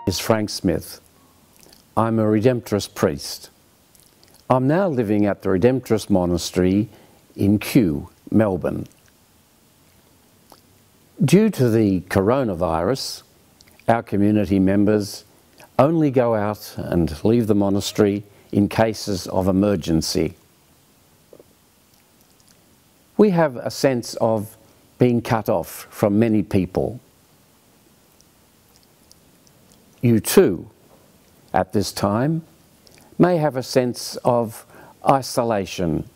Is Frank Smith. I'm a Redemptorist priest. I'm now living at the Redemptorist Monastery in Kew, Melbourne. Due to the coronavirus, our community members only go out and leave the monastery in cases of emergency. We have a sense of being cut off from many people. You too, at this time, may have a sense of isolation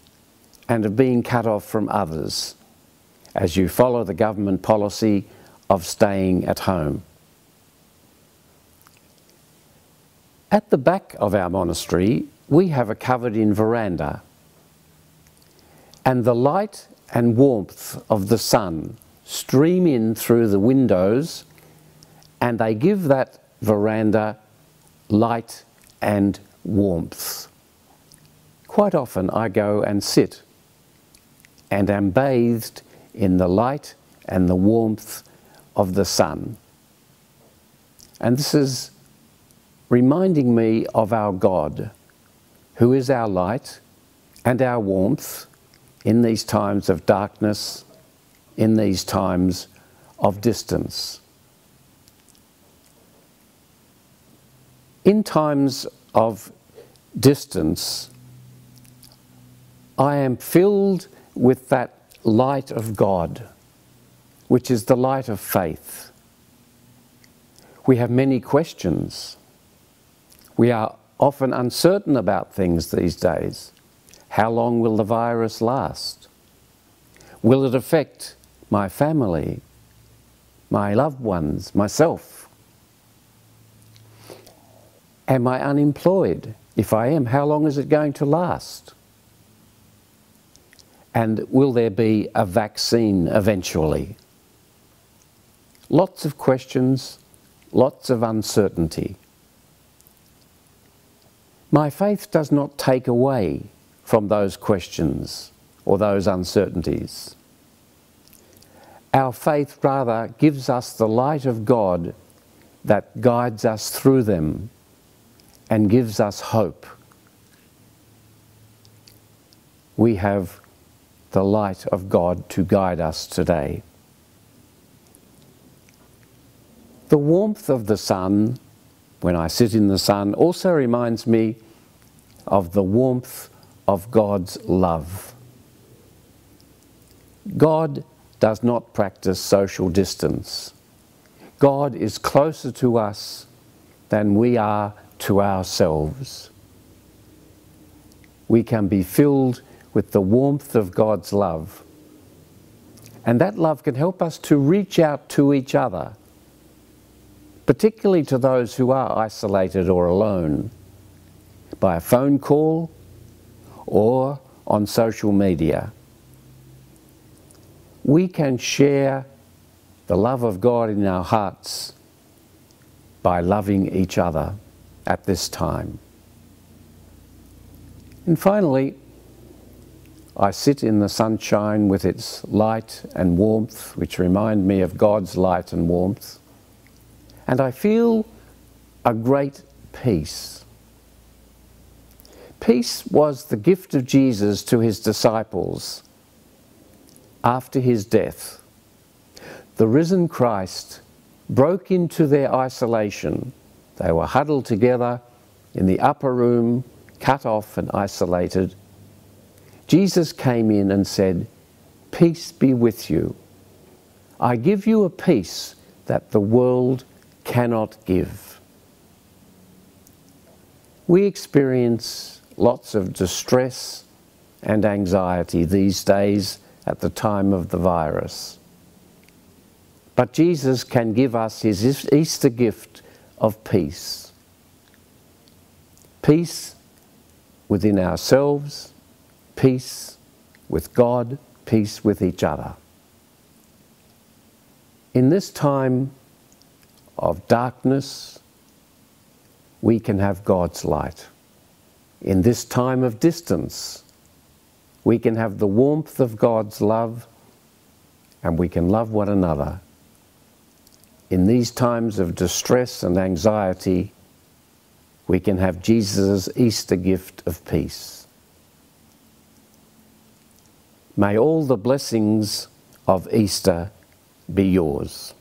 and of being cut off from others as you follow the government policy of staying at home. At the back of our monastery, we have a covered-in veranda, and the light and warmth of the sun stream in through the windows, and they give that veranda light and warmth. Quite often I go and sit and am bathed in the light and the warmth of the sun. And this is reminding me of our God, who is our light and our warmth in these times of darkness, in these times of distance. In times of distance, I am filled with that light of God, which is the light of faith. We have many questions. We are often uncertain about things these days. How long will the virus last? Will it affect my family, my loved ones, myself? Am I unemployed? If I am, how long is it going to last? And will there be a vaccine eventually? Lots of questions, lots of uncertainty. My faith does not take away from those questions or those uncertainties. Our faith rather gives us the light of God that guides us through them and gives us hope. We have the light of God to guide us today. The warmth of the sun, when I sit in the sun, also reminds me of the warmth of God's love. God does not practice social distance. God is closer to us than we are to ourselves. We can be filled with the warmth of God's love, and that love can help us to reach out to each other, particularly to those who are isolated or alone, by a phone call or on social media. We can share the love of God in our hearts by loving each other at this time. And finally, I sit in the sunshine with its light and warmth, which remind me of God's light and warmth, and I feel a great peace. Peace was the gift of Jesus to his disciples after his death. The risen Christ broke into their isolation. They were huddled together in the upper room, cut off and isolated. Jesus came in and said, "Peace be with you. I give you a peace that the world cannot give." We experience lots of distress and anxiety these days at the time of the virus. But Jesus can give us his Easter gift of peace. Peace within ourselves, peace with God, peace with each other. In this time of darkness, we can have God's light. In this time of distance, we can have the warmth of God's love, and we can love one another in these times of distress and anxiety, we can have Jesus' Easter gift of peace. May all the blessings of Easter be yours.